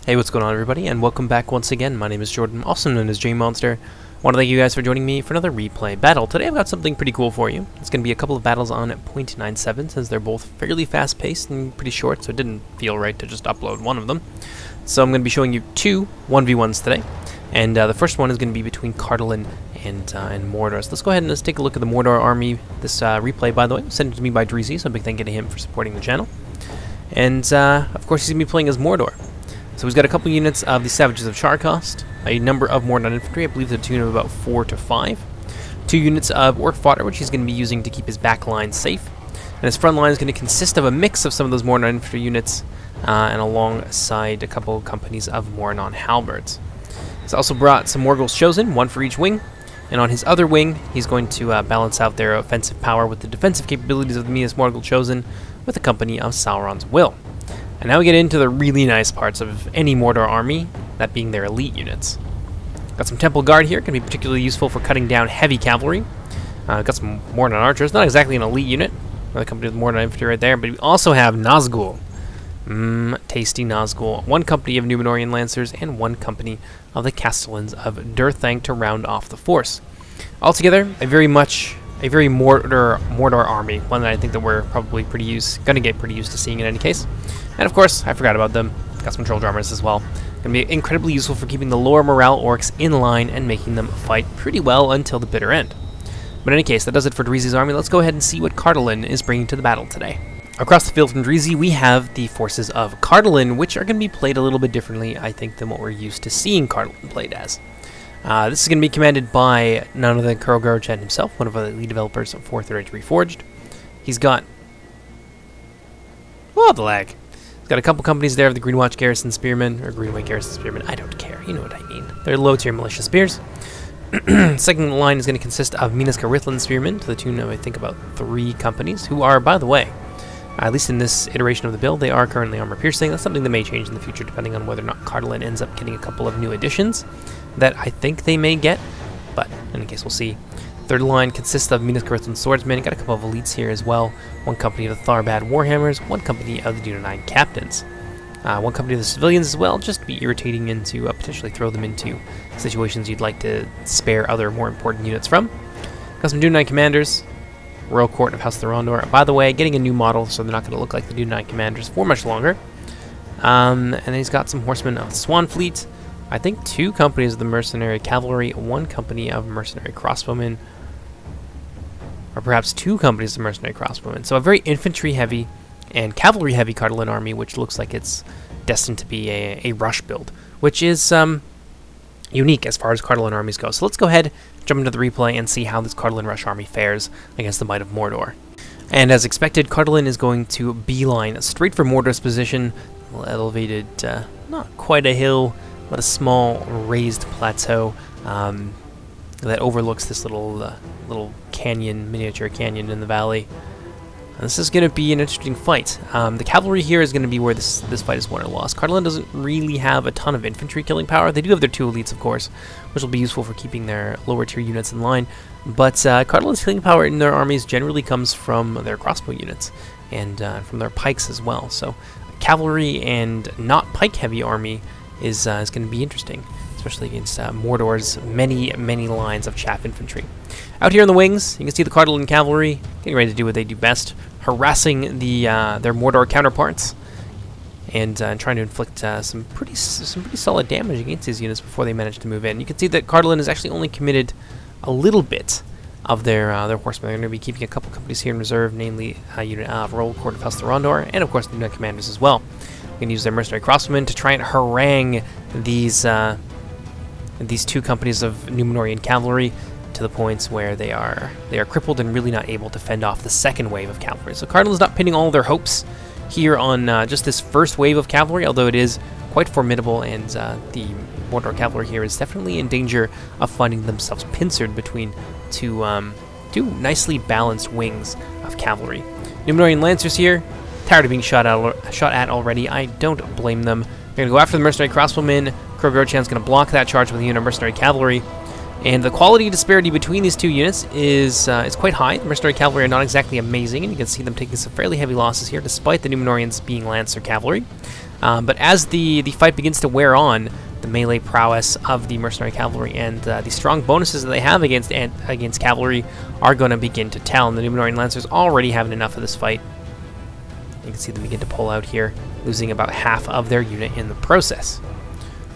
Hey, what's going on, everybody, and welcome back once again. My name is Jordan, also known as JMonster. I want to thank you guys for joining me for another replay battle. Today I've got something pretty cool for you. It's going to be a couple of battles on .97, since they're both fairly fast-paced and pretty short, so it didn't feel right to just upload one of them. So I'm going to be showing you two 1v1s today, and the first one is going to be between Cardolan and Mordor. So let's go ahead and let's take a look at the Mordor army. This replay, by the way, was sent to me by Dreezy, so a big thank you to him for supporting the channel. And, of course, he's going to be playing as Mordor. So he's got a couple units of the Savages of Charcost, a number of Mordor infantry, I believe to the tune of about 4 to 5, 2 units of Orc fodder, which he's going to be using to keep his back line safe, and his front line is going to consist of a mix of some of those Mordor infantry units, and alongside a couple of companies of Mornon halberds. He's also brought some Morgul's Chosen, one for each wing, and on his other wing, he's going to balance out their offensive power with the defensive capabilities of the Minas Morgul Chosen, with a company of Sauron's Will. And now we get into the really nice parts of any Mordor army, that being their elite units. Got some Temple Guard here, can be particularly useful for cutting down heavy cavalry. Got some Mornon archers, not exactly an elite unit, another company with Mornon infantry right there, but we also have Nazgul. Tasty Nazgul. One company of Númenórean Lancers and one company of the Castellans of Durthanc to round off the force. Altogether, a very Mordor army, one that I think that we're probably gonna get pretty used to seeing in any case. And of course, I forgot about them. Got some troll drummers as well. Gonna be incredibly useful for keeping the lower morale orcs in line and making them fight pretty well until the bitter end. But in any case, that does it for Dreezy's army. Let's go ahead and see what Cardolan is bringing to the battle today. Across the field from Dreezy, we have the forces of Cardolan, which are going to be played a little bit differently, I think, than what we're used to seeing Cardolan played as. This is going to be commanded by none other than Kurl himself, one of the lead developers for Age Reforged. He's got... oh, the lag. He's got a couple companies there of the Greenwatch Garrison Spearmen, or Greenway Garrison Spearmen, I don't care, you know what I mean. They're low-tier militia spears. Second line is going to consist of Minas Tirith Spearmen, to the tune of, I think, about 3 companies, who are, by the way, at least in this iteration of the build, they are currently armor-piercing. That's something that may change in the future, depending on whether or not Cardolan ends up getting a couple of new additions that I think they may get, but in any case, we'll see. Third line consists of Minas Tirith Swordsmen. Got a couple of elites here as well. One company of the Tharbad Warhammers, one company of the Dunedain Captains. One company of the civilians as well, just to be irritating and to potentially throw them into situations you'd like to spare other more important units from. Got some Dunedain Commanders, Royal Court of House Thorondor. By the way, getting a new model, so they're not going to look like the Dunedain Commanders for much longer. And then he's got some Horsemen of the Swan Fleet. I think 2 companies of the Mercenary Cavalry, 1 company of Mercenary Crossbowmen, or perhaps 2 companies of Mercenary Crossbowmen. So a very infantry-heavy and cavalry-heavy Cardolan army, which looks like it's destined to be a rush build, which is unique as far as Cardolan armies go. So let's go ahead, jump into the replay, and see how this Cardolan rush army fares against the might of Mordor. And as expected, Cardolan is going to beeline straight for Mordor's position, elevated, not quite a hill, but a small raised plateau that overlooks this little canyon, miniature canyon in the valley. And this is going to be an interesting fight. The cavalry here is going to be where this fight is won or lost. Cardolan doesn't really have a ton of infantry killing power. They do have their 2 elites, of course, which will be useful for keeping their lower tier units in line. But Cardolan's killing power in their armies generally comes from their crossbow units and from their pikes as well. So a cavalry and not pike heavy army is going to be interesting, especially against Mordor's many lines of chaff infantry. Out here in the wings, you can see the Cardolan cavalry getting ready to do what they do best, harassing their Mordor counterparts, and trying to inflict some pretty solid damage against these units before they manage to move in. You can see that Cardolan has actually only committed a little bit of their horsemen. They're going to be keeping a couple companies here in reserve, namely a unit of Royal Court of House Thorondor, and of course the Dunedain Commanders as well. They're going to use their mercenary crossbowmen to try and harangue these 2 companies of Númenórean cavalry to the points where they are crippled and really not able to fend off the second wave of cavalry. So Cardolan's not pinning all their hopes here on just this first wave of cavalry, although it is quite formidable, and the Mordor cavalry here is definitely in danger of finding themselves pincered between two nicely balanced wings of cavalry. Númenórean Lancers here, tired of being shot at already. I don't blame them. They're going to go after the Mercenary Crossbowmen. Kurl-Gorchan's going to block that charge with a unit of Mercenary Cavalry. And the quality disparity between these 2 units is quite high. The Mercenary Cavalry are not exactly amazing, and you can see them taking some fairly heavy losses here, despite the Númenóreans being Lancer Cavalry. But as the fight begins to wear on, the melee prowess of the mercenary cavalry and the strong bonuses that they have against cavalry are going to begin to tell. And the Numenorean Lancers already having enough of this fight. You can see them begin to pull out here, losing about half of their unit in the process.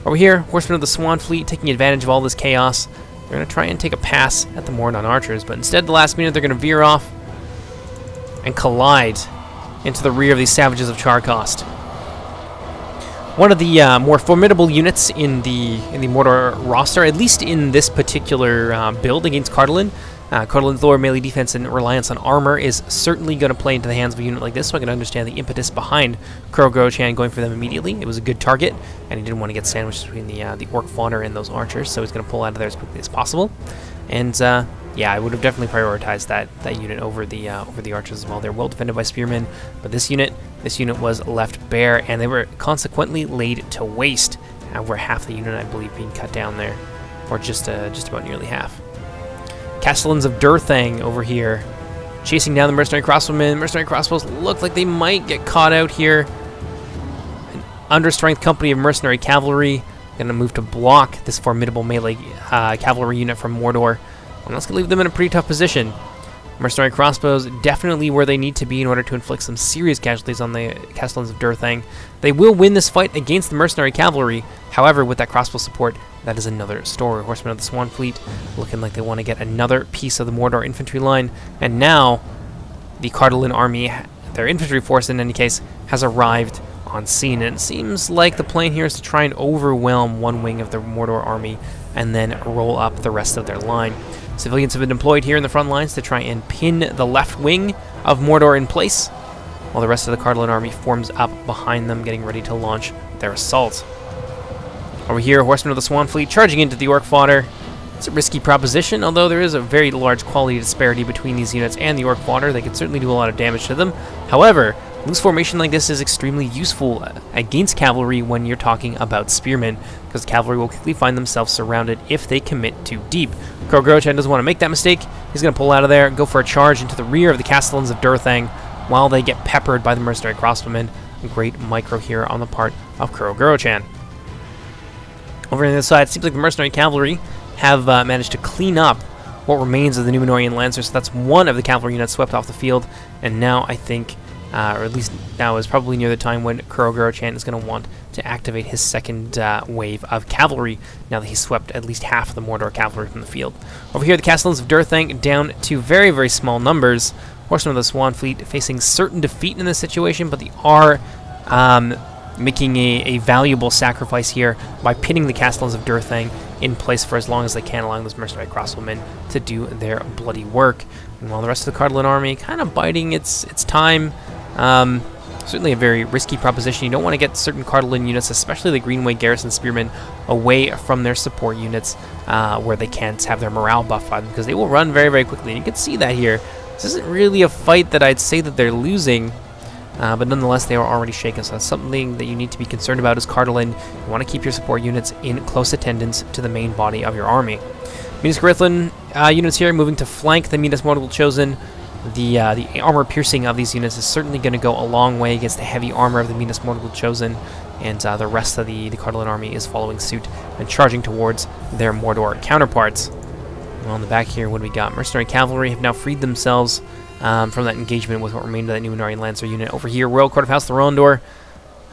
Over here, Horsemen of the Swan Fleet taking advantage of all this chaos. They're going to try and take a pass at the Mordon archers, but instead, the last minute, they're going to veer off and collide into the rear of these Savages of Charcost. One of the more formidable units in the Mordor roster, at least in this particular build against Cardolan. Cardolan's lower melee defense and reliance on armor is certainly going to play into the hands of a unit like this, so I can understand the impetus behind Kurogoro-chan going for them immediately. It was a good target, and he didn't want to get sandwiched between the Orc Fodder and those archers, so he's going to pull out of there as quickly as possible. And yeah, I would have definitely prioritized that unit over the archers as well. They're well defended by spearmen, but this unit was left bare, and they were consequently laid to waste. Over half the unit, I believe, being cut down there, or just about nearly half. Castellans of Durthang over here, chasing down the mercenary crossbowmen. Mercenary crossbows look like they might get caught out here. An understrength company of mercenary cavalry going to move to block this formidable melee cavalry unit from Mordor. And that's going to leave them in a pretty tough position. Mercenary crossbows definitely where they need to be in order to inflict some serious casualties on the Castellans of Durthang. They will win this fight against the mercenary cavalry. However, with that crossbow support, that is another story. Horsemen of the Swan Fleet looking like they want to get another piece of the Mordor infantry line. And now, the Cardolan army, their infantry force in any case, has arrived on scene. And it seems like the plan here is to try and overwhelm one wing of the Mordor army and then roll up the rest of their line. Civilians have been deployed here in the front lines to try and pin the left wing of Mordor in place, while the rest of the Cardolan army forms up behind them, getting ready to launch their assault. Over here, Horsemen of the Swan Fleet charging into the Orc Fodder. It's a risky proposition, although there is a very large quality disparity between these units and the Orc Fodder. They can certainly do a lot of damage to them. However, loose formation like this is extremely useful against cavalry when you're talking about spearmen, because cavalry will quickly find themselves surrounded if they commit too deep. Kurogoro-chan doesn't want to make that mistake. He's going to pull out of there and go for a charge into the rear of the Castellans of Durthang while they get peppered by the mercenary crossbowmen. A great micro here on the part of Kurogoro-chan. Over on the other side, it seems like the mercenary cavalry have managed to clean up what remains of the Numenorean Lancers, so that's one of the cavalry units swept off the field, and now I think, or at least now is probably near the time when Kurogoro-chan is going to want to activate his second wave of cavalry, now that he's swept at least half of the Mordor cavalry from the field. Over here, the Castellans of Durthang down to very, very small numbers. Horsemen of the Swan Fleet facing certain defeat in this situation, but they are making a valuable sacrifice here by pinning the Castellans of Durthang in place for as long as they can, allowing those mercenary crossbowmen to do their bloody work. And while the rest of the Cardolan army kind of biding its time, certainly a very risky proposition. You don't want to get certain Cardolan units, especially the Greenway Garrison Spearmen, away from their support units where they can't have their morale buffed by them, because they will run very, very quickly. And you can see that here. This isn't really a fight that I'd say that they're losing, but nonetheless, they are already shaken, so that's something that you need to be concerned about as Cardolan. You want to keep your support units in close attendance to the main body of your army. Minas Tirith units here moving to flank the Minas Morgul Chosen. The armor piercing of these units is certainly going to go a long way against the heavy armor of the Minas Morgul Chosen, and the rest of the Cardolan army is following suit and charging towards their Mordor counterparts. Well, on the back here, what do we got? Mercenary Cavalry have now freed themselves from that engagement with what remained of that Numenorean Lancer unit. Over here, Royal Court of House Thorondor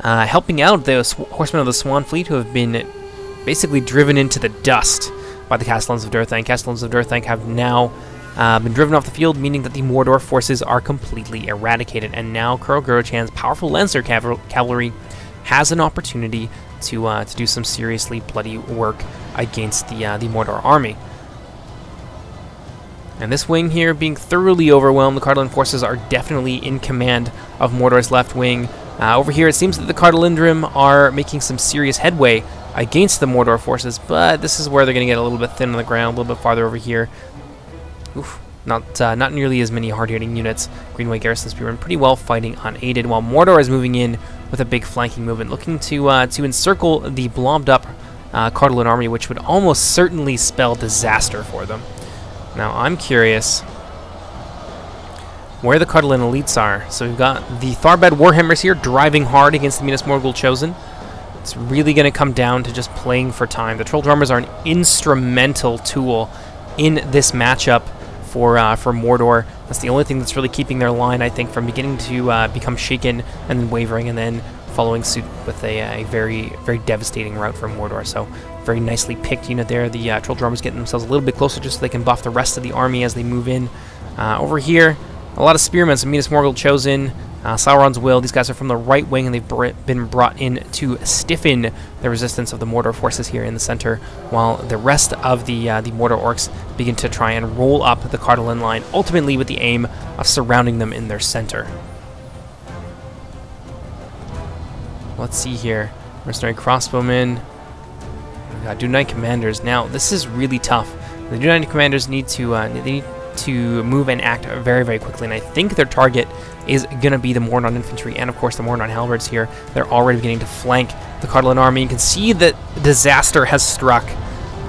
helping out the Horsemen of the Swan Fleet, who have been basically driven into the dust by the Castellans of Durthang. Castellans of Durthang have now been driven off the field, meaning that the Mordor forces are completely eradicated, and now Kurogoro-chan's powerful Lancer cavalry has an opportunity to do some seriously bloody work against the Mordor army. And this wing here being thoroughly overwhelmed, the Cardolan forces are definitely in command of Mordor's left wing. Over here, it seems that the Cardolandrim are making some serious headway against the Mordor forces, but this is where they're going to get a little bit thin on the ground, a little bit farther over here. Oof, not nearly as many hard-hitting units. Greenway Garrison Spearmen pretty well fighting unaided, while Mordor is moving in with a big flanking movement, looking to encircle the blobbed-up Cardolan army, which would almost certainly spell disaster for them. Now, I'm curious where the Cardolan elites are. So we've got the Tharbad Warhammers here driving hard against the Minas Morgul Chosen. It's really going to come down to just playing for time. The Troll Drummers are an instrumental tool in this matchup for Mordor. That's the only thing that's really keeping their line, I think, from beginning to become shaken and then wavering and then following suit with a very, very devastating rout from Mordor. So very nicely picked unit there. The Troll Drummers getting themselves a little bit closer just so they can buff the rest of the army as they move in. Over here, a lot of spearmen, some Minas Morgul Chosen, Sauron's Will. These guys are from the right wing, and they've been brought in to stiffen the resistance of the Mordor forces here in the center, while the rest of the Mordor orcs begin to try and roll up the Cardolan line, ultimately with the aim of surrounding them in their center. Let's see here. Mercenary Crossbowmen. We got Dunite Commanders. Now, this is really tough. The Dunite Commanders need to move and act very, very quickly, and I think their target is going to be the Mordor infantry and, of course, the Mordor halberds here. They're already beginning to flank the Cardolan army. You can see that disaster has struck.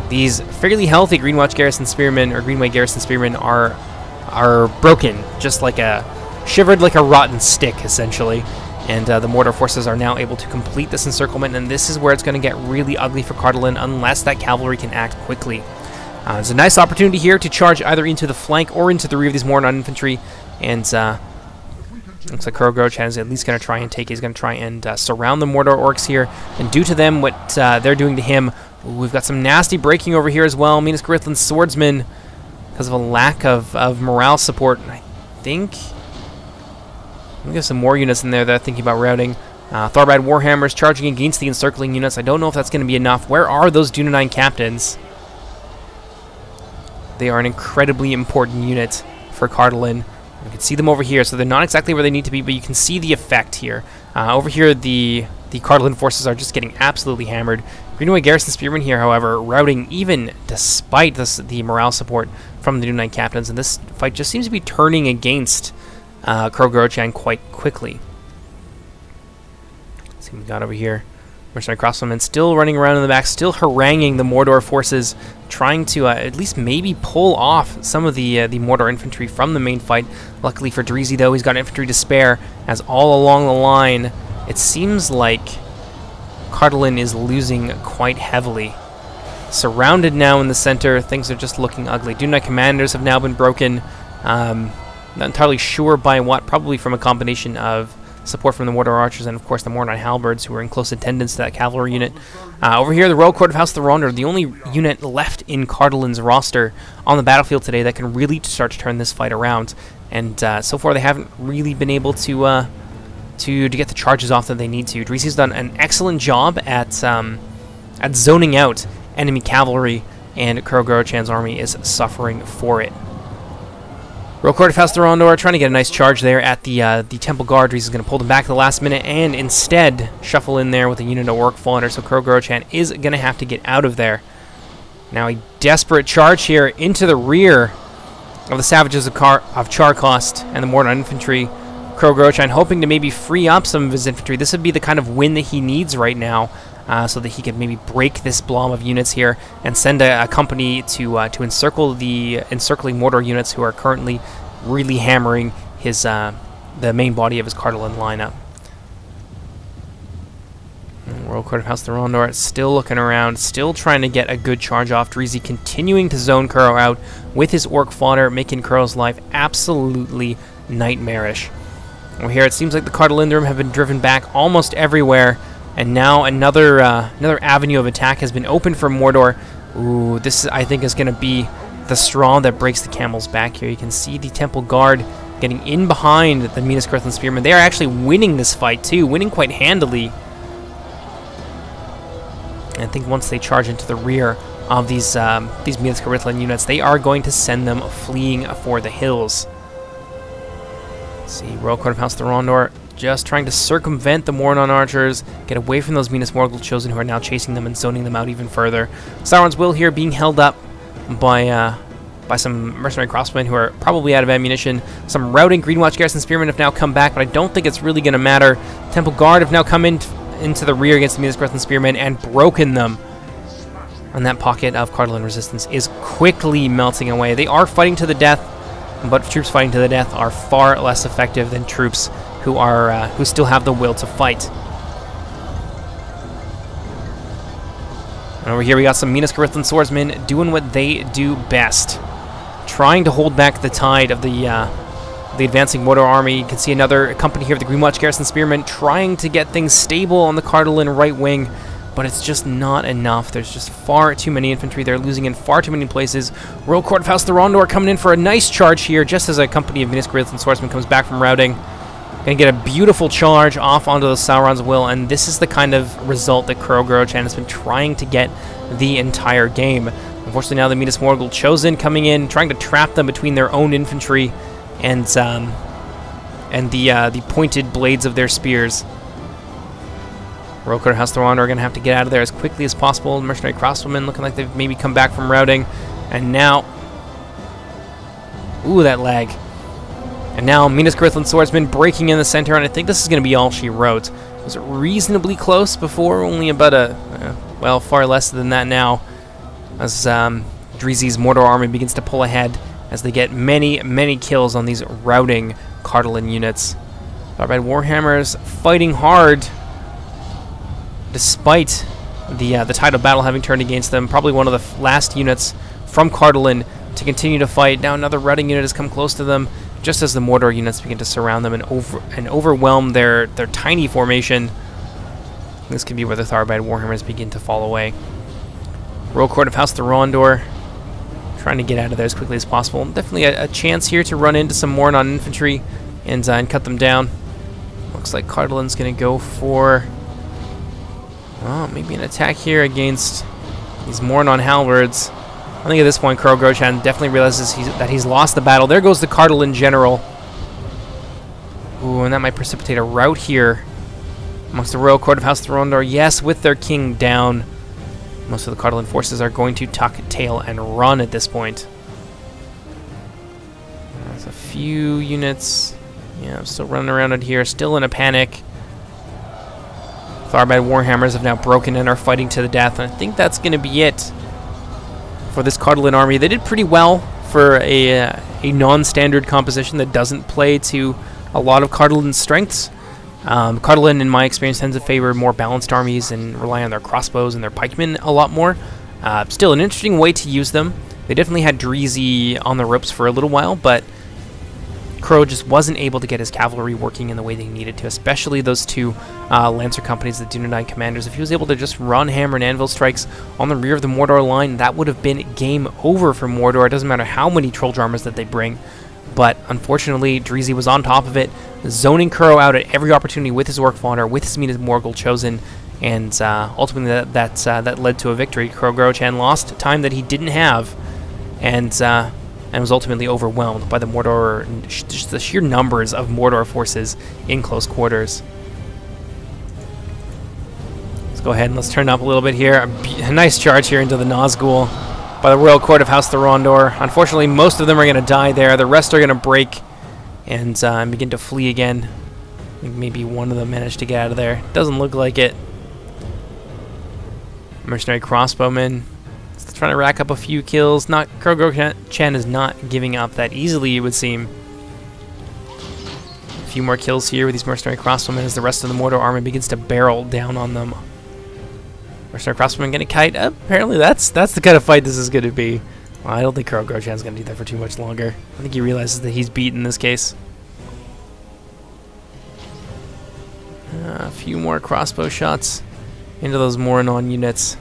These fairly healthy Greenwatch Garrison Spearmen, or Greenway Garrison Spearmen, are broken, just like shivered like a rotten stick, essentially. And the Mordor forces are now able to complete this encirclement, and this is where it's going to get really ugly for Cardolan unless that cavalry can act quickly. There's a nice opportunity here to charge either into the flank or into the rear of these Mordor infantry, and looks like Kurogorochan is at least going to try and take it. He's going to try and surround the Mordor orcs here and do to them what they're doing to him. Ooh, we've got some nasty breaking over here as well. Minas Tirithlin's swordsmen, because of a lack of morale support, I think there's some more units in there that are thinking about routing. Tharbad Warhammers charging against the encircling units. I don't know if that's going to be enough. Where are those Dunedain captains? They are an incredibly important unit for Cardolan. You can see them over here, so they're not exactly where they need to be, but you can see the effect here. Over here, the Cardolan forces are just getting absolutely hammered. Greenway Garrison Spearmen here, however, routing even despite the morale support from the Dunedain captains, and this fight just seems to be turning against Kurogorochan quite quickly. Let's see what we got over here. Mercenary Crossbowmen still running around in the back, still haranguing the Mordor forces, trying to at least maybe pull off some of the Mordor infantry from the main fight. Luckily for Dreezy, though, he's got infantry to spare, as all along the line, it seems like Cardolan is losing quite heavily. Surrounded now in the center, things are just looking ugly. Dunite Commanders have now been broken. Not entirely sure by what, probably from a combination of support from the Mordor archers and, of course, the Mordor halberds, who are in close attendance to that cavalry unit. Over here, the Royal Court of House Thorondor, the only unit left in Cardolan's roster on the battlefield today that can really start to turn this fight around. And so far, they haven't really been able to get the charges off that they need to. Dreezy's done an excellent job at zoning out enemy cavalry, and Kurogorochan's army is suffering for it. Royal Court of House Thorondor trying to get a nice charge there at the Temple Guard. Dreezy is going to pull them back at the last minute and instead shuffle in there with a unit of Orc Fauner, so Kurogorochan is going to have to get out of there. Now a desperate charge here into the rear of the Savages of Charcost and the Mordor infantry. Kurogorochan hoping to maybe free up some of his infantry. This would be the kind of win that he needs right now, so that he could maybe break this blob of units here and send a company to encircle the encircling Mordor units who are currently really hammering his the main body of his Cardolan lineup. Royal Court of House Thorondor still looking around, still trying to get a good charge off. Dreezy continuing to zone Kuro out with his Orc Fodder, making Kuro's life absolutely nightmarish. Over here, it seems like the Cardolandrum have been driven back almost everywhere, and now another avenue of attack has been opened for Mordor. Ooh, this I think is going to be the straw that breaks the camel's back here. You can see the Temple Guard getting in behind the Minas Tirithlan Spearmen. They are actually winning this fight too, winning quite handily. And I think once they charge into the rear of these Minas Tirithlan units, they are going to send them fleeing for the hills. Let's see, Royal Court of House Thorondor just trying to circumvent the Mordor archers, get away from those Minas Morgul Chosen who are now chasing them and zoning them out even further. Sauron's Will here being held up by some mercenary crossbowmen who are probably out of ammunition. Some routing Greenwatch Garrison Spearmen have now come back, but I don't think it's really going to matter. Temple Guard have now come into the rear against the Minas Tirithlan Spearmen and broken them. And that pocket of Cardolan resistance is quickly melting away. They are fighting to the death. but troops fighting to the death are far less effective than troops who still have the will to fight. And over here we got some Minas Tirith swordsmen doing what they do best, trying to hold back the tide of the advancing Mordor army. You can see another company here of the Greenwatch Garrison Spearmen trying to get things stable on the Cardolan right wing, but it's just not enough. There's just far too many infantry. They're losing in far too many places. Royal Court of House Thorondor coming in for a nice charge here, just as a company of Minas Tirith swordsmen comes back from routing. Gonna get a beautiful charge off onto the Sauron's will, and this is the kind of result that Kurogoro-chan has been trying to get the entire game. Unfortunately, now the Minas Morgul Chosen coming in, trying to trap them between their own infantry and the pointed blades of their spears. Royal Court of House Thorondor are gonna have to get out of there as quickly as possible. Mercenary Crossbowmen looking like they've maybe come back from routing, and now, ooh, that lag. And now Minas Tirith swordsmen breaking in the center, and I think this is going to be all she wrote. It was reasonably close before, only about well, far less than that now, as Dreezy's Mordor army begins to pull ahead as they get many, many kills on these routing Cardolan units. Tharbad Warhammers fighting hard, despite the tide of battle having turned against them. Probably one of the last units from Cardolan to continue to fight. Now another routing unit has come close to them, just as the Mordor units begin to surround them and overwhelm their tiny formation. This could be where the Tharbad Warhammers begin to fall away. Royal Court of House Thorondor trying to get out of there as quickly as possible. Definitely a chance here to run into some Mornon infantry and cut them down. Looks like Cardolan's going to go for maybe an attack here against these Mornon halberds. I think at this point, Kurogoro-chan definitely realizes that he's lost the battle. There goes the Cardolan general. Ooh, and that might precipitate a rout here amongst the Royal Court of House Thorondor. Yes, with their king down, most of the Cardolan forces are going to tuck tail and run at this point. There's a few units, yeah, still running around out here, still in a panic. Tharbad Warhammers have now broken and are fighting to the death, and I think that's going to be it for this Cardolan army. They did pretty well for a non-standard composition that doesn't play to a lot of Cardolan's strengths. Cardolan, in my experience, tends to favor more balanced armies and rely on their crossbows and their pikemen a lot more. Still, an interesting way to use them. They definitely had Dreezy on the ropes for a little while, but Crow just wasn't able to get his cavalry working in the way they needed to, especially those two Lancer companies, the Dunedain commanders. If he was able to just run hammer and anvil strikes on the rear of the Mordor line, that would have been game over for Mordor. It doesn't matter how many troll drummers that they bring, but unfortunately, Dreezy was on top of it, zoning Crow out at every opportunity with his Orc Fodder, with his Minas Morgul Chosen, and ultimately that led to a victory. Kurogoro-chan lost time that he didn't have, and was ultimately overwhelmed by the Mordor, just the sheer numbers of Mordor forces in close quarters. Let's go ahead and let's turn up a little bit here. A nice charge here into the Nazgul by the Royal Court of House Thorondor. Unfortunately, most of them are going to die there. The rest are going to break and begin to flee again. I think maybe one of them managed to get out of there. Doesn't look like it. Mercenary Crossbowmen trying to rack up a few kills. Kurogoro-chan is not giving up that easily, it would seem. A few more kills here with these Mercenary Crossbowmen as the rest of the Mordor army begins to barrel down on them. Mercenary Crossbowmen getting kite. Apparently that's the kind of fight this is going to be. Well, I don't think Kurogoro-chan's going to do that for too much longer. I think he realizes that he's beat in this case. A few more crossbow shots into those Moranon units.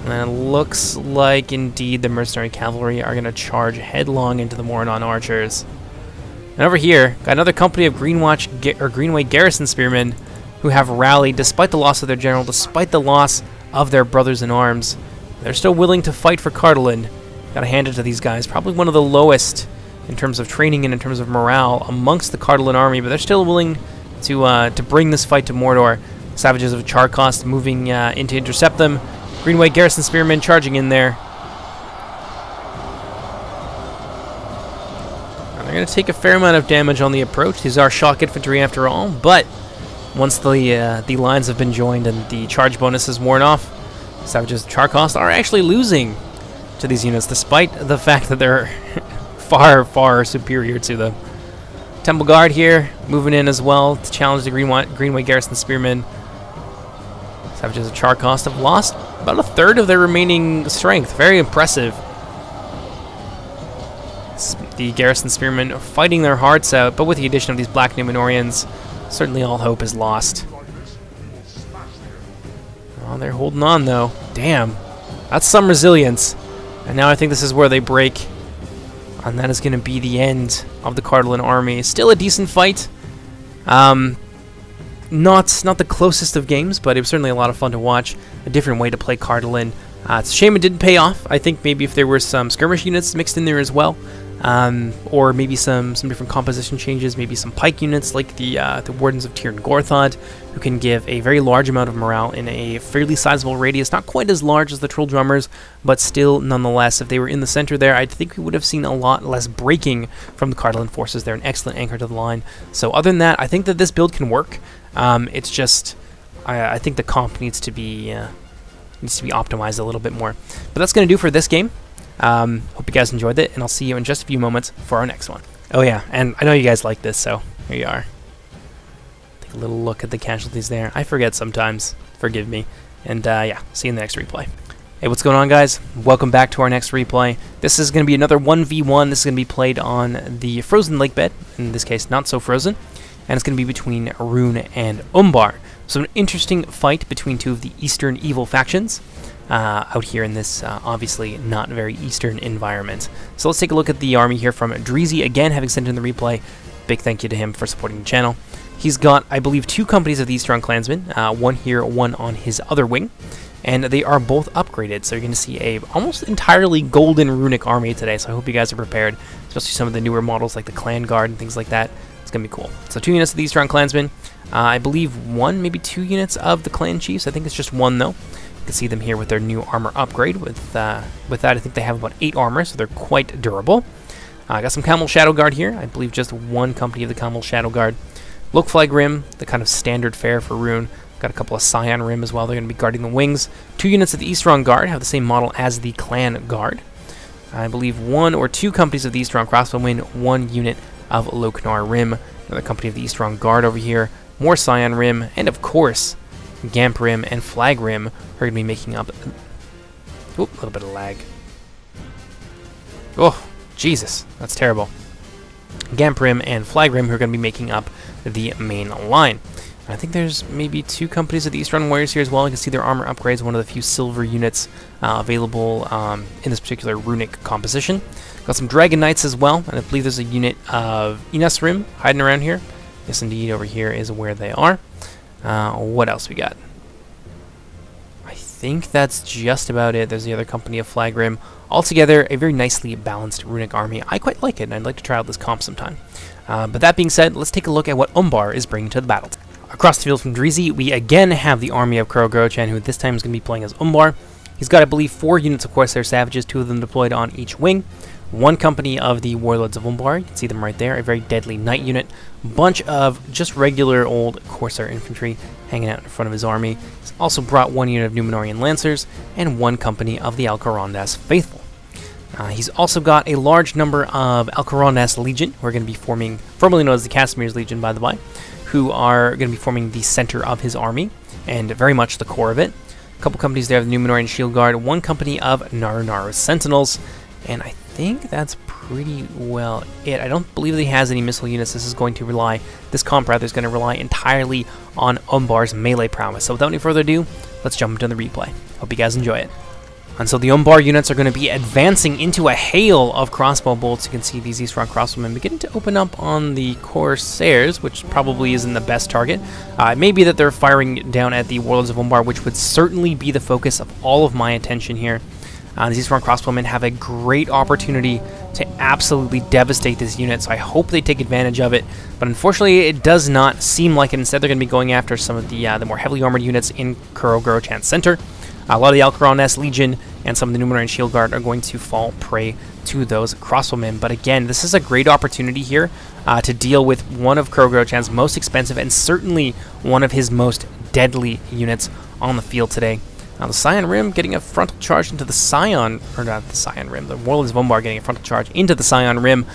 And it looks like, indeed, the Mercenary Cavalry are going to charge headlong into the Moranon archers. And over here, got another company of Greenway Garrison Spearmen who have rallied despite the loss of their general, despite the loss of their brothers in arms. They're still willing to fight for Cardolan. Gotta hand it to these guys. Probably one of the lowest in terms of training and in terms of morale amongst the Cardolan army, but they're still willing to bring this fight to Mordor. Savages of Charcost moving in to intercept them. Greenway Garrison Spearmen charging in there. And they're going to take a fair amount of damage on the approach. These are shock infantry after all, but once the lines have been joined and the charge bonus is worn off, Savages of Charcost are actually losing to these units, despite the fact that they're far, far superior to them. Temple Guard here, moving in as well to challenge the Greenway Garrison Spearmen. Savages of Charcost have lost about a third of their remaining strength. Very impressive. The Garrison Spearmen fighting their hearts out, but with the addition of these Black Numenorians, certainly all hope is lost. Oh, they're holding on though. Damn. That's some resilience. And now I think this is where they break. And that is going to be the end of the Cardolan army. Still a decent fight. Not the closest of games, but it was certainly a lot of fun to watch. A different way to play Cardolan. It's a shame it didn't pay off. I think maybe if there were some skirmish units mixed in there as well, or maybe some different composition changes, maybe some pike units like the Wardens of Tirn Gorthod, who can give a very large amount of morale in a fairly sizable radius. Not quite as large as the Troll Drummers, but still, nonetheless, if they were in the center there, I think we would have seen a lot less breaking from the Cardolan forces. They're an excellent anchor to the line. So other than that, I think that this build can work. It's just, I think the comp needs to be optimized a little bit more. But that's going to do for this game. Hope you guys enjoyed it, and I'll see you in just a few moments for our next one. Oh yeah, and I know you guys like this, so here you are. Take a little look at the casualties there. I forget sometimes, forgive me. And yeah, see you in the next replay. Hey, what's going on, guys? Welcome back to our next replay. This is going to be another 1v1. This is going to be played on the frozen lake bed, in this case not so frozen, and it's going to be between Rune and Umbar. So an interesting fight between two of the Eastern evil factions out here in this obviously not very Eastern environment. So let's take a look at the army here from Dreezy, again having sent in the replay. Big thank you to him for supporting the channel. He's got, I believe, 2 companies of the Eastern Clansmen, one here, one on his other wing, and they are both upgraded, so you're going to see a almost entirely golden runic army today, so I hope you guys are prepared, especially some of the newer models like the Clan Guard and things like that. It's going to be cool. So 2 units of the Eastern Clansmen, I believe 1, maybe 2 units of the Clan Chiefs. I think it's just 1 though. You can see them here with their new armor upgrade. With that, I think they have about 8 armor, so they're quite durable. I got some Camel Shadow Guard here. I believe just 1 company of the Camel Shadow Guard. Loke Flag Rim, the kind of standard fare for Rune. Got a couple of Scion Rim as well. They're going to be guarding the wings. 2 units of the Eastron Guard have the same model as the Clan Guard. I believe 1 or 2 companies of the Eastron Crossbowmen, 1 unit of Loknar Rim. Another company of the Eastron Guard over here. More Scion Rim, and of course, Gamp Rim and Flag Rim are going to be making up... Oop, a little bit of lag. Oh, Jesus, that's terrible. Gamp Rim and Flag Rim who are going to be making up the main line. I think there's maybe 2 companies of the Eastern Warriors here as well. You can see their armor upgrades, one of the few silver units available in this particular runic composition. Got some Dragon Knights as well, and I believe there's a unit of Enos Rim hiding around here. Yes, indeed, over here is where they are. What else we got? I think that's just about it. There's the other company of Flag Rim. Altogether, a very nicely balanced runic army. I quite like it, and I'd like to try out this comp sometime. But that being said, let's take a look at what Umbar is bringing to the battle. Across the field from Dreezy, we again have the army of Kurogoro-chan, who this time is going to be playing as Umbar. He's got, I believe, 4 units of Corsair Savages, 2 of them deployed on each wing. 1 company of the Warlords of Umbar, you can see them right there, a very deadly knight unit. Bunch of just regular old Corsair infantry hanging out in front of his army. He's also brought 1 unit of Numenorian Lancers and 1 company of the Alcarondas Faithful. He's also got a large number of Alcarondas Legion, who are going to be forming, formerly known as the Casimir's Legion, by the way, who are going to be forming the center of his army, and very much the core of it. A couple companies there of the Numenorian Shield Guard, 1 company of Narunaru Sentinels, and I think that's pretty well it. I don't believe that he has any missile units. This comp rather is going to rely entirely on Umbar's melee prowess. So without any further ado, let's jump into the replay. Hope you guys enjoy it. And so the Umbar units are going to be advancing into a hail of crossbow bolts. You can see these Eastron crossbowmen beginning to open up on the Corsairs, which probably isn't the best target. It may be that they're firing down at the Warlords of Umbar, which would certainly be the focus of all of my attention here. These Eastron crossbowmen have a great opportunity to absolutely devastate this unit, so I hope they take advantage of it. But unfortunately, it does not seem like it. Instead, they're going to be going after some of the more heavily armored units in Kurogoro-chan's center. A lot of the Alcarondas Legion and some of the Numenorian Shield Guard are going to fall prey to those crossbowmen. But again, this is a great opportunity here to deal with one of Kurogoro-chan's most expensive and certainly one of his most deadly units on the field today. Now the Scion Rim getting a frontal charge into the Scion, or not the Scion Rim, the Warlords of Umbar getting a frontal charge into the Scion Rim.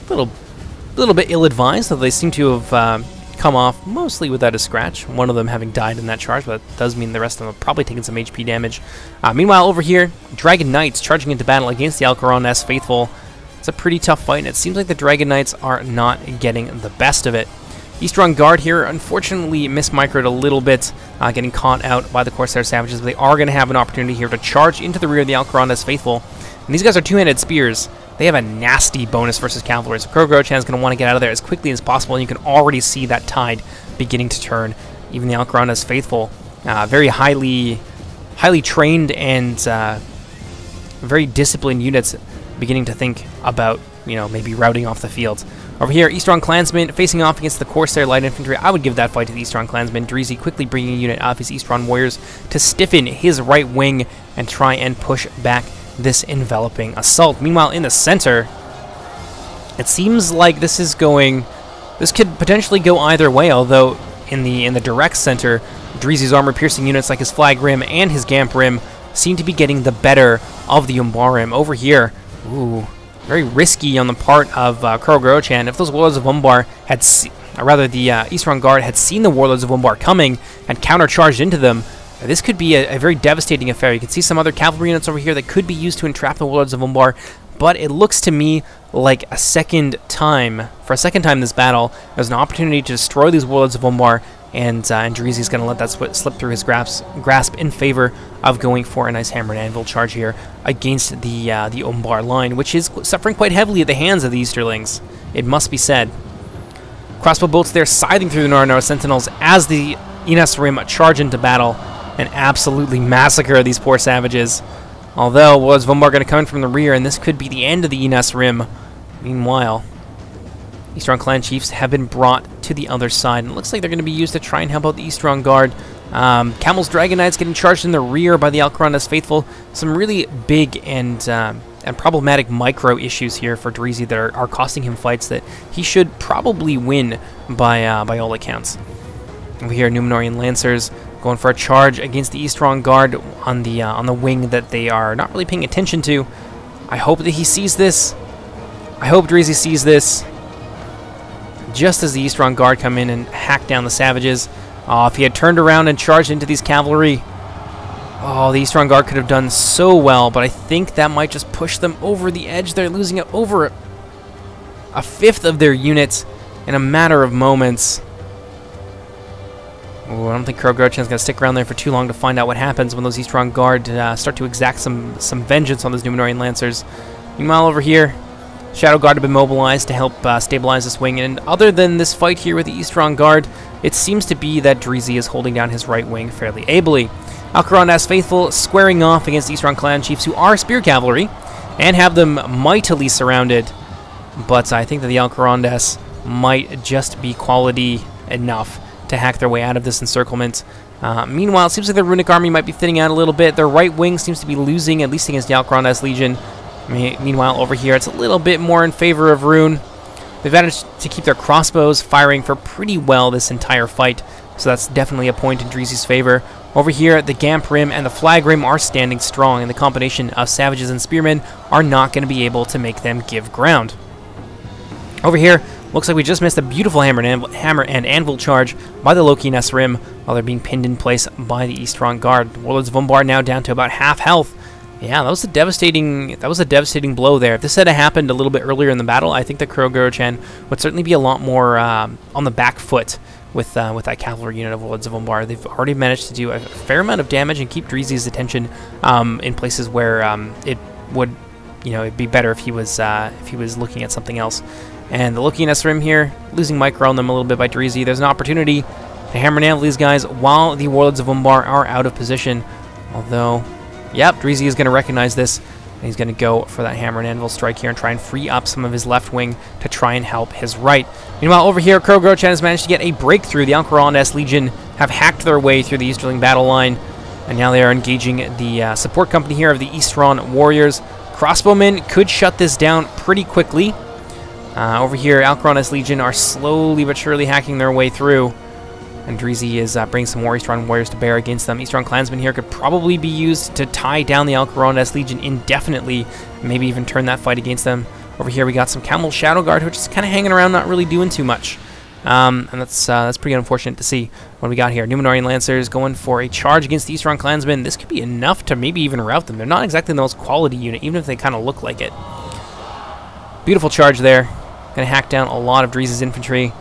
Little bit ill-advised, though they seem to have come off mostly without a scratch. One of them having died in that charge, but that does mean the rest of them have probably taken some HP damage. Meanwhile, over here, Dragon Knights charging into battle against the Alcaron S Faithful. It's a pretty tough fight, and it seems like the Dragon Knights are not getting the best of it. Eastron Guard here, unfortunately, mismicroed a little bit, getting caught out by the Corsair Savages, but they are going to have an opportunity here to charge into the rear of the Alcaron S Faithful. And these guys are two-handed spears. They have a nasty bonus versus cavalry, so Krogh-Grochan is going to want to get out of there as quickly as possible, and you can already see that tide beginning to turn. Even the Alcaron S Faithful, very highly trained and very disciplined units beginning to think about, maybe routing off the field. Over here, Eastron Clansmen facing off against the Corsair Light Infantry. I would give that fight to the Eastron Clansmen. Dreezy quickly bringing a unit out of his Eastron Warriors to stiffen his right wing and try and push back this enveloping assault. Meanwhile, in the center, it seems like this could potentially go either way, although in the direct center, Dreezy's armor-piercing units like his Flag Rim and his Gamp Rim seem to be getting the better of the Umbar Rim. Over here, ooh, very risky on the part of Krogh-Grochan. If those Warlords of Umbar had the Eastron Guard had seen the Warlords of Umbar coming and countercharged into them, this could be a very devastating affair. You can see some other cavalry units over here that could be used to entrap the Warlords of Umbar, but it looks to me like for a second time this battle, there's an opportunity to destroy these Warlords of Umbar, and Dreezy's going to let that slip through his grasp in favor of going for a nice hammer and anvil charge here against the Umbar line, which is suffering quite heavily at the hands of the Easterlings, it must be said. Crossbow bolts there scything through the Nora Sentinels as the Ines Rim charge into battle and absolutely massacre these poor savages. Although, Warlords of Umbar going to come in from the rear, and this could be the end of the Ines Rim. Meanwhile, Eastron Clan Chiefs have been brought to the other side, and it looks like they're going to be used to try and help out the Eastron Guard. Camel's Dragon Knights getting charged in the rear by the Alcaron S Faithful. Some really big and problematic micro issues here for Dreezy that are costing him fights that he should probably win by all accounts. Over here, Numenorian Lancers going for a charge against the Eastron Guard on the wing that they are not really paying attention to. I hope that he sees this. I hope Dreezy sees this. Just as the Eastron Guard come in and hack down the savages. If he had turned around and charged into these cavalry, the Eastron Guard could have done so well, but I think that might just push them over the edge. They're losing over a fifth of their units in a matter of moments. Ooh, I don't think Krogh-Grochan is going to stick around there for too long to find out what happens when those Eastron Guard start to exact some vengeance on those Numenorian Lancers. Meanwhile, over here, Shadow Guard have been mobilized to help stabilize this wing, and other than this fight here with the Eastron Guard, it seems to be that Dreezy is holding down his right wing fairly ably. Alcaron S Faithful squaring off against Eastron Clan Chiefs, who are Spear Cavalry, and have them mightily surrounded, but I think that the Alcaron S might just be quality enough to hack their way out of this encirclement. Meanwhile, it seems like the Runic army might be thinning out a little bit. Their right wing seems to be losing, at least against the Alcaron S Legion. Meanwhile, over here, it's a little bit more in favor of Rune. They've managed to keep their crossbows firing for pretty well this entire fight, so that's definitely a point in Dreezy's favor. Over here, the Gamp Rim and the Flag Rim are standing strong, and the combination of Savages and Spearmen are not going to be able to make them give ground. Over here, looks like we just missed a beautiful hammer and anvil charge by the Loki Ness Rim, while they're being pinned in place by the Eastron Guard. Warlords of Umbar now down to about half health. Yeah, that was a devastating blow there. If this had happened a little bit earlier in the battle, I think that Krogh-Grochan would certainly be a lot more on the back foot with that cavalry unit of Warlords of Umbar. They've already managed to do a fair amount of damage and keep Dreezy's attention in places where it would, it'd be better if he was looking at something else. And the Loki Ness Rim here, losing micro on them a little bit by Dreezy. There's an opportunity to hammer and anvil these guys while the Warlords of Umbar are out of position. Although, yep, Dreezy is going to recognize this, and he's going to go for that hammer and anvil strike here and try and free up some of his left wing to try and help his right. Meanwhile, over here, Krogh-Grochan has managed to get a breakthrough. The Alcaron S Legion have hacked their way through the Easterling battle line, and now they are engaging the support company here of the Eastron Warriors. Crossbowmen could shut this down pretty quickly. Over here, Alcaron S Legion are slowly but surely hacking their way through. And Dreezy is bringing some more Eastron warriors to bear against them. Eastron clansmen here could probably be used to tie down the Alcarondas Legion indefinitely, maybe even turn that fight against them. Over here we got some Camel Shadow Guard who are just kind of hanging around, not really doing too much. And that's pretty unfortunate to see. What do we got here? Numenorian Lancers going for a charge against the Eastron clansmen. This could be enough to maybe even rout them. They're not exactly the most quality unit, even if they kind of look like it. Beautiful charge there. Going to hack down a lot of Dreezy's infantry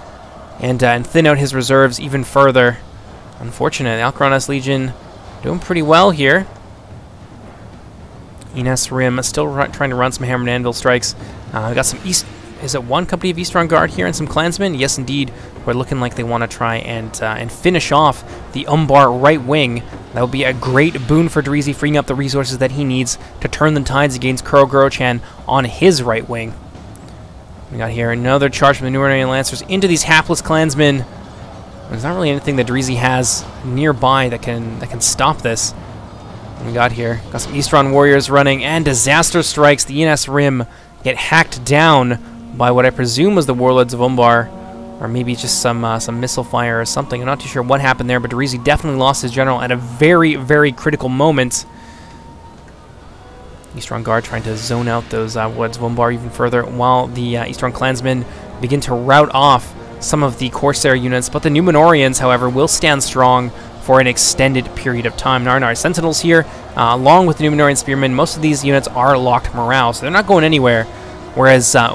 and thin out his reserves even further. Unfortunate. The Alcarondas Legion doing pretty well here. Ines Rim still trying to run some hammer and anvil strikes. We got some Is it one company of Eastron Guard here and some clansmen? Yes, indeed. We're looking like they want to try and finish off the Umbar right wing. That would be a great boon for Dreezy, freeing up the resources that he needs to turn the tides against Kurogurochan on his right wing. We got here another charge from the Numenorian Lancers into these hapless clansmen. There's not really anything that Dreezy has nearby that can stop this. We got here some Eastron warriors running, and disaster strikes. The Ines Rim get hacked down by what I presume was the Warlords of Umbar, or maybe just some missile fire or something. I'm not too sure what happened there, but Dreezy definitely lost his general at a very, very critical moment. Eastron Guard trying to zone out those Warlords of Umbar even further, while the Eastron clansmen begin to rout off some of the Corsair units, but the Numenorians, however, will stand strong for an extended period of time. Narnar Sentinels here, along with the Numenorian Spearmen. Most of these units are locked morale, so they're not going anywhere. Whereas the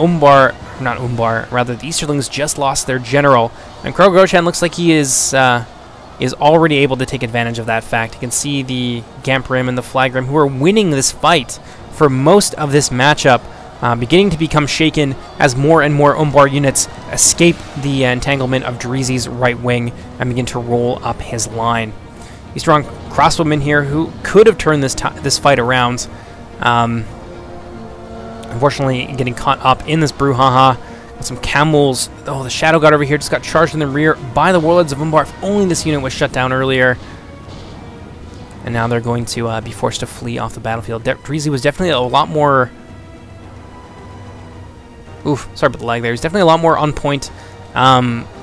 Easterlings just lost their general, and Kurogurochan looks like he is already able to take advantage of that fact. You can see the Gamprim and the Flagrim, who are winning this fight for most of this matchup, beginning to become shaken as more and more Umbar units escape the entanglement of Dreezy's right wing and begin to roll up his line. Eastron crossbowmen here who could have turned this fight around. Unfortunately, getting caught up in this brouhaha. Got some camels. Oh, the Shadow God over here just got charged in the rear by the Warlords of Umbar. If only this unit was shut down earlier. And now they're going to be forced to flee off the battlefield. Dreezy was definitely a lot more... Oof, sorry about the lag there. He's definitely a lot more on point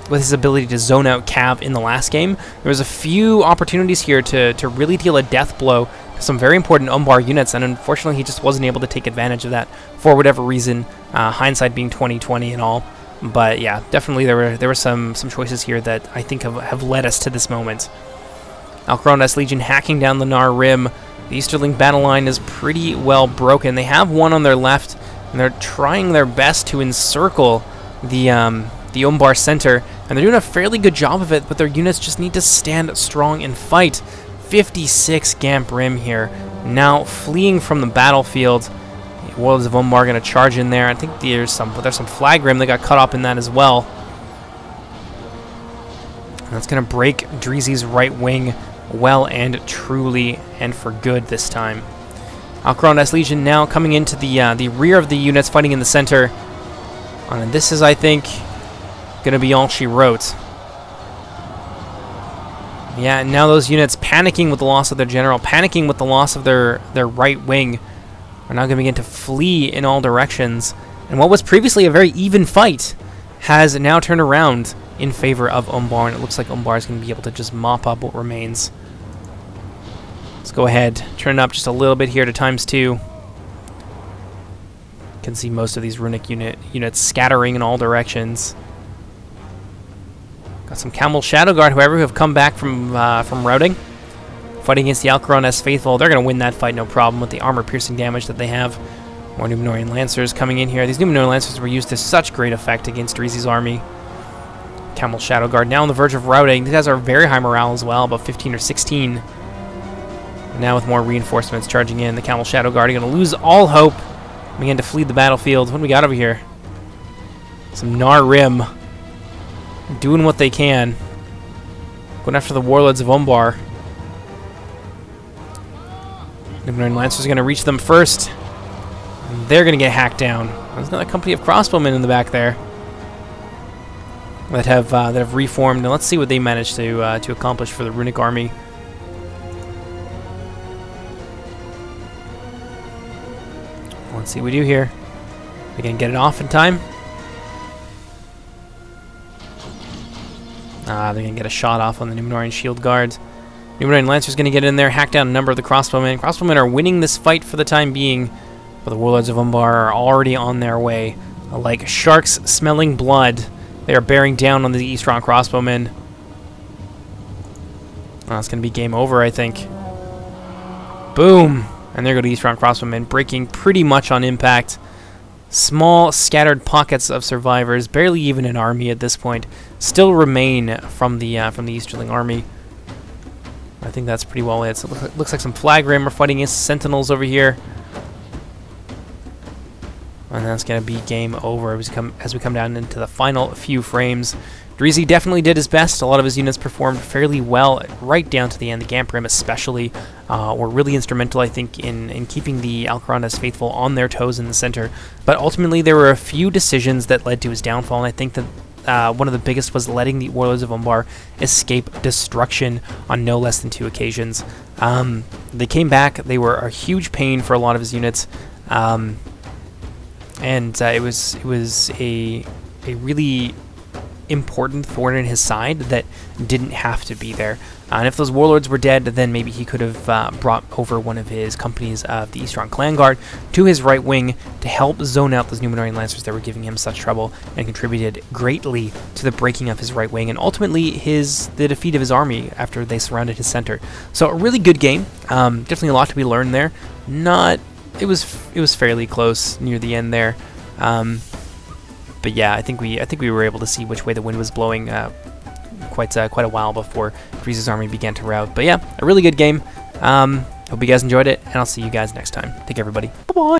with his ability to zone out Cav in the last game. There was a few opportunities here to really deal a death blow to some very important Umbar units, and unfortunately he just wasn't able to take advantage of that for whatever reason, hindsight being 20/20 and all. But yeah, definitely there were some choices here that I think have led us to this moment. Alcarondas Legion hacking down the Nar Rim. The Easterling battle line is pretty well broken. They have one on their left, and they're trying their best to encircle the Umbar center, and they're doing a fairly good job of it, but their units just need to stand strong and fight. 56 Gamp Rim here, now fleeing from the battlefield. The Warlords of Umbar are going to charge in there. I think there's some Flag Rim that got cut up in that as well. And that's going to break Dreezy's right wing well and truly, and for good this time. Alcarondas Legion now coming into the rear of the units fighting in the center. And this is, I think, going to be all she wrote. Yeah, and now those units panicking with the loss of their general, panicking with the loss of their right wing, are now going to begin to flee in all directions. And what was previously a very even fight has now turned around in favor of Umbar, and it looks like Umbar is going to be able to just mop up what remains. Let's go ahead, turn it up just a little bit here to ×2. You can see most of these runic units scattering in all directions. Got some Camel Shadow Guard, however, who have come back from routing. Fighting against the Alcarondas Faithful. They're going to win that fight no problem with the armor-piercing damage that they have. More Numenorian Lancers coming in here. These Numenorian Lancers were used to such great effect against Dreezy's army. Camel Shadow Guard now on the verge of routing. These guys are very high morale as well, about 15 or 16. And now with more reinforcements charging in, the Camel Shadow Guard are going to lose all hope. Begin to flee the battlefield. What do we got over here? Some Nar Rim. Doing what they can. Going after the Warlords of Umbar. Numenorian Lancers are going to reach them first. And they're going to get hacked down. There's another company of crossbowmen in the back there that have reformed. And let's see what they managed to accomplish for the runic army. Let's see what we do here. We can get it off in time. They're going to get a shot off on the Numenorian shield guards. Numenorian Lancer's going to get in there, hack down a number of the crossbowmen. Crossbowmen are winning this fight for the time being, but the Warlords of Umbar are already on their way. Like sharks smelling blood, they are bearing down on the Eastron crossbowmen. It's going to be game over, I think. Boom! And there go the Eastron crossbowmen, breaking pretty much on impact. Small, scattered pockets of survivors, barely even an army at this point, still remain from the Easterling army. I think that's pretty well it. So it looks like some Flagrim are fighting against Sentinels over here. And that's going to be game over as we come down into the final few frames. Dreezy definitely did his best. A lot of his units performed fairly well right down to the end. The Gamprim especially were really instrumental, I think, in keeping the Alcarandas faithful on their toes in the center. But ultimately, there were a few decisions that led to his downfall, and I think that one of the biggest was letting the Warlords of Umbar escape destruction on no less than 2 occasions. They came back. They were a huge pain for a lot of his units. And it was a really important thorn in his side that didn't have to be there. And if those warlords were dead, then maybe he could have brought over one of his companies of the Eastron Clan Guard to his right wing to help zone out those Numenorian Lancers that were giving him such trouble, and contributed greatly to the breaking of his right wing and ultimately the defeat of his army after they surrounded his center. So a really good game. Definitely a lot to be learned there. It was fairly close near the end there. But yeah, I think we were able to see which way the wind was blowing quite a while before Dreezy's army began to rout. But yeah, a really good game. Hope you guys enjoyed it, and I'll see you guys next time. Take care, everybody. Bye-bye.